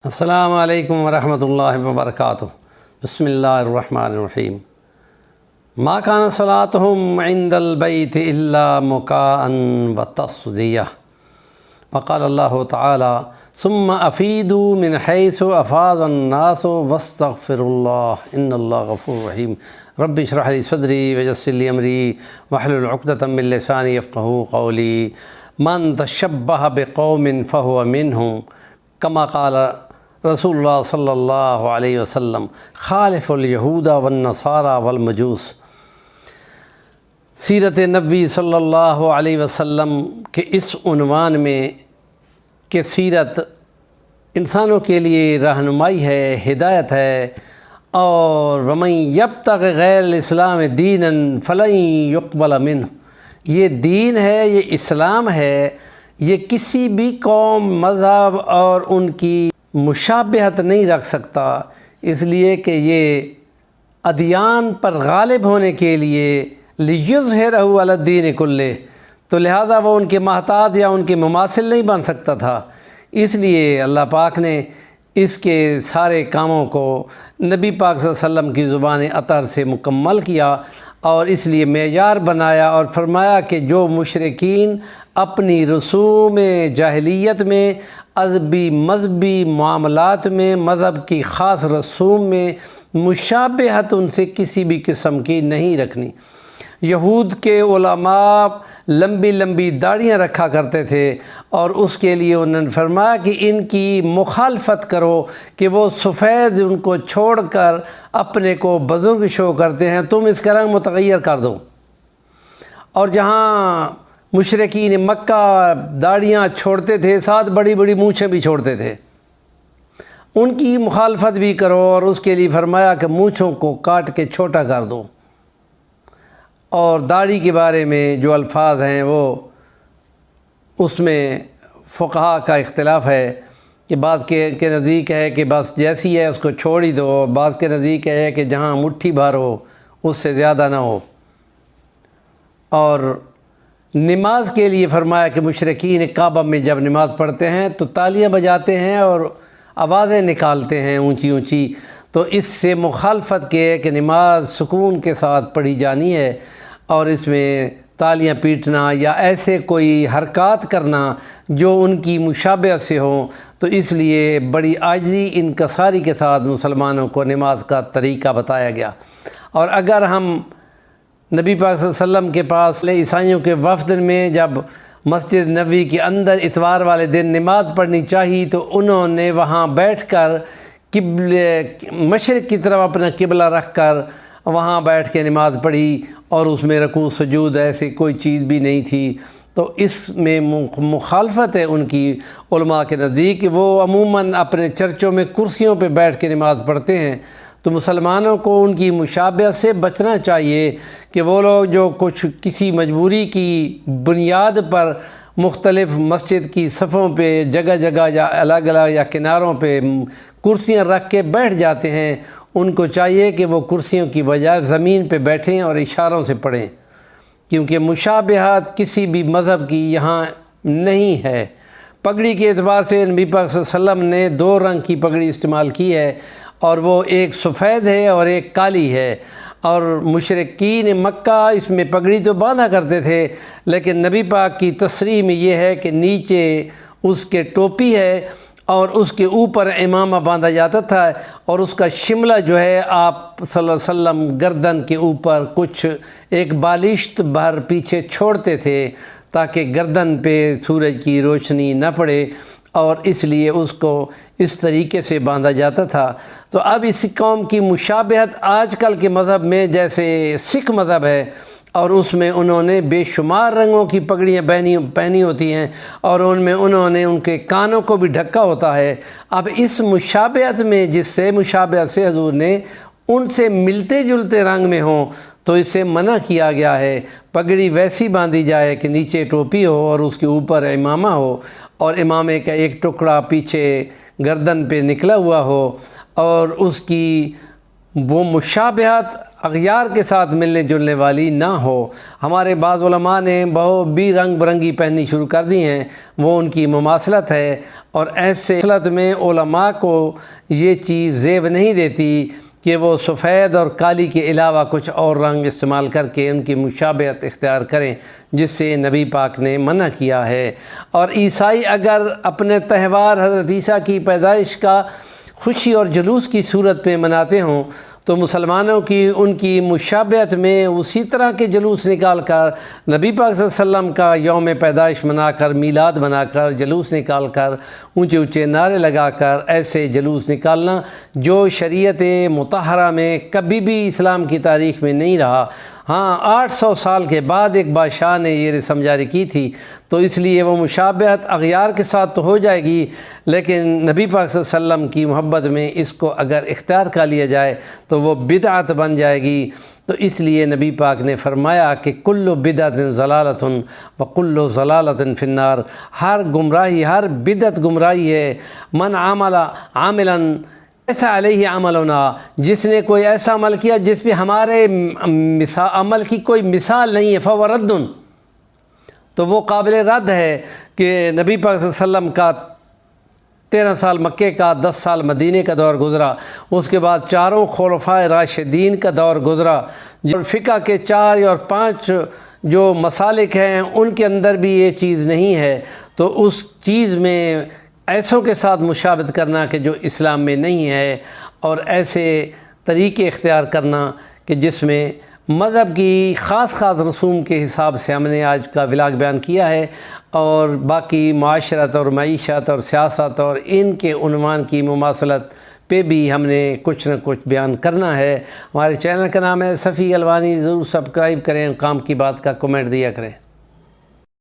السلام علیکم ورحمۃ اللہ وبرکاتہ۔ بسم اللہ الرحمن الرحیم۔ ما کان صلاتهم عند البیت الا مکاء وتصدیہ، وقال اللہ تعالی ثم افیدوا من حیث افاض الناس واستغفروا اللہ ان اللہ غفور رحیم۔ رب اشرح لی صدری ویسر لی امری واحلل عقدۃ من لسانی یفقہوا قولی۔ من تشبہ بقوم فہو منہم کما قال رسول اللہ صلی اللہ علیہ وسلم خالف الیہود والنصارى والمجوس۔ سیرت نبوی صلی اللہ علیہ وسلم کے اس عنوان میں کہ سیرت انسانوں کے لیے رہنمائی ہے، ہدایت ہے، اور ومن یبتغ غیر الاسلام دینا فلن یقبل منہ، یہ دین ہے، یہ اسلام ہے، یہ کسی بھی قوم، مذہب اور ان کی مشابہت نہیں رکھ سکتا، اس لیے کہ یہ ادیان پر غالب ہونے کے لیے لیظہرہ علی الدین کلہ، تو لہذا وہ ان کے محتاط یا ان کے مماثل نہیں بن سکتا تھا۔ اس لیے اللہ پاک نے اس کے سارے کاموں کو نبی پاک صلی اللہ علیہ وسلم کی زبان اطہر سے مکمل کیا، اور اس لیے معیار بنایا اور فرمایا کہ جو مشرکین اپنی رسوم جاہلیت میں، ادبی مذہبی معاملات میں، مذہب کی خاص رسوم میں مشابہت ان سے کسی بھی قسم کی نہیں رکھنی۔ یہود کے علماء لمبی لمبی داڑھیاں رکھا کرتے تھے، اور اس کے لیے انہوں نے فرمایا کہ ان کی مخالفت کرو کہ وہ سفید ان کو چھوڑ کر اپنے کو بزرگ شو کرتے ہیں، تم اس کا رنگ متغیر کر دو۔ اور جہاں مشرکین مکہ داڑھیاں چھوڑتے تھے، ساتھ بڑی بڑی مونچھیں بھی چھوڑتے تھے، ان کی مخالفت بھی کرو، اور اس کے لیے فرمایا کہ مونچھوں کو کاٹ کے چھوٹا کر دو۔ اور داڑھی کے بارے میں جو الفاظ ہیں وہ اس میں فقہا کا اختلاف ہے کہ بعض کے نزدیک ہے کہ بس جیسی ہے اس کو چھوڑ ہی دو، بعض کے نزدیک ہے کہ جہاں مٹھی بھر ہو اس سے زیادہ نہ ہو۔ اور نماز کے لیے فرمایا کہ مشرکین کعبہ میں جب نماز پڑھتے ہیں تو تالیاں بجاتے ہیں اور آوازیں نکالتے ہیں اونچی اونچی، تو اس سے مخالفت کے ہے کہ نماز سکون کے ساتھ پڑھی جانی ہے، اور اس میں تالیاں پیٹنا یا ایسے کوئی حرکات کرنا جو ان کی مشابہت سے ہوں، تو اس لیے بڑی عاجزی انکساری کے ساتھ مسلمانوں کو نماز کا طریقہ بتایا گیا۔ اور اگر ہم نبی پاک صلی اللہ علیہ وسلم کے پاس عیسائیوں کے وفد میں جب مسجد نبوی کے اندر اتوار والے دن نماز پڑھنی چاہی تو انہوں نے وہاں بیٹھ کر مشرق کی طرف اپنا قبلہ رکھ کر وہاں بیٹھ کے نماز پڑھی، اور اس میں رکوع سجود ایسی کوئی چیز بھی نہیں تھی، تو اس میں مخالفت ہے ان کی علماء کے نزدیک کہ وہ عموماً اپنے چرچوں میں کرسیوں پہ بیٹھ کے نماز پڑھتے ہیں۔ تو مسلمانوں کو ان کی مشابہت سے بچنا چاہیے کہ وہ لوگ جو کچھ کسی مجبوری کی بنیاد پر مختلف مسجد کی صفوں پہ جگہ جگہ یا الگ الگ یا کناروں پہ کرسیاں رکھ کے بیٹھ جاتے ہیں، ان کو چاہیے کہ وہ کرسیوں کی بجائے زمین پہ بیٹھیں اور اشاروں سے پڑھیں، کیونکہ مشابہت کسی بھی مذہب کی یہاں نہیں ہے۔ پگڑی کے اعتبار سے نبی پاک صلی اللہ علیہ وسلم نے 2 رنگ کی پگڑی استعمال کی ہے، اور وہ ایک سفید ہے اور ایک کالی ہے۔ اور مشرکین مکہ اس میں پگڑی تو باندھا کرتے تھے، لیکن نبی پاک کی تصریح میں یہ ہے کہ نیچے اس کے ٹوپی ہے اور اس کے اوپر امامہ باندھا جاتا تھا، اور اس کا شملہ جو ہے آپ صلی اللہ علیہ وسلم گردن کے اوپر کچھ ایک بالشت بھر پیچھے چھوڑتے تھے تاکہ گردن پہ سورج کی روشنی نہ پڑے، اور اس لیے اس کو اس طریقے سے باندھا جاتا تھا۔ تو اب اس قوم کی مشابہت آج کل کے مذہب میں جیسے سکھ مذہب ہے، اور اس میں انہوں نے بے شمار رنگوں کی پگڑیاں پہنی ہوتی ہیں، اور ان میں انہوں نے ان کے کانوں کو بھی ڈھکا ہوتا ہے۔ اب اس مشابہت میں جس سے مشابہت سے حضور نے ان سے ملتے جلتے رنگ میں ہوں تو اس سے منع کیا گیا ہے۔ پگڑی ویسی باندھی جائے کہ نیچے ٹوپی ہو اور اس کے اوپر امامہ ہو، اور امامے کا ایک ٹکڑا پیچھے گردن پہ نکلا ہوا ہو، اور اس کی وہ مشابہت اغیار کے ساتھ ملنے جلنے والی نہ ہو۔ ہمارے بعض علماء نے بہت بھی رنگ برنگی پہننی شروع کر دی ہیں، وہ ان کی مماثلت ہے، اور ایسے مماثلت میں علماء کو یہ چیز زیب نہیں دیتی کہ وہ سفید اور کالی کے علاوہ کچھ اور رنگ استعمال کر کے ان کی مشابہت اختیار کریں، جس سے نبی پاک نے منع کیا ہے۔ اور عیسائی اگر اپنے تہوار حضرت عیسیٰ کی پیدائش کا خوشی اور جلوس کی صورت پہ مناتے ہوں، تو مسلمانوں کی ان کی مشابہت میں اسی طرح کے جلوس نکال کر نبی پاک صلی اللہ علیہ وسلم کا یوم پیدائش منا کر، میلاد منا کر، جلوس نکال کر، اونچے اونچے نعرے لگا کر ایسے جلوس نکالنا جو شریعت مطہرہ میں کبھی بھی اسلام کی تاریخ میں نہیں رہا۔ ہاں، 800 سال کے بعد ایک بادشاہ نے یہ رسم جاری کی تھی، تو اس لیے وہ مشابہت اغیار کے ساتھ تو ہو جائے گی، لیکن نبی پاک صلی اللہ علیہ وسلم کی محبت میں اس کو اگر اختیار کر لیا جائے تو وہ بدعت بن جائے گی۔ تو اس لیے نبی پاک نے فرمایا کہ کل بدعت ضلالۃ وکل ضلالۃ فی النار، ہر گمراہی، ہر بدعت گمراہی ہے۔ من عمل عاملا ایسا علیہ عملنا، جس نے کوئی ایسا عمل کیا جس پہ ہمارے عمل کی کوئی مثال نہیں ہے، فہو رد، تو وہ قابل رد ہے۔ کہ نبی پاک صلی اللہ علیہ وسلم کا 13 سال مکے کا، 10 سال مدینے کا دور گزرا، اس کے بعد 4 خلفائے راشدین کا دور گزرا، جو فقہ کے 4 اور 5 جو مسالک ہیں ان کے اندر بھی یہ چیز نہیں ہے، تو اس چیز میں ایسوں کے ساتھ مشابہت کرنا کہ جو اسلام میں نہیں ہے، اور ایسے طریقے اختیار کرنا کہ جس میں مذہب کی خاص خاص رسوم کے حساب سے ہم نے آج کا ولاگ بیان کیا ہے، اور باقی معاشرت اور معیشت اور سیاست اور ان کے عنوان کی مماثلت پہ بھی ہم نے کچھ نہ کچھ بیان کرنا ہے۔ ہمارے چینل کا نام ہے صفی الوانی، ضرور سبسکرائب کریں، کام کی بات کا کمنٹ دیا کریں۔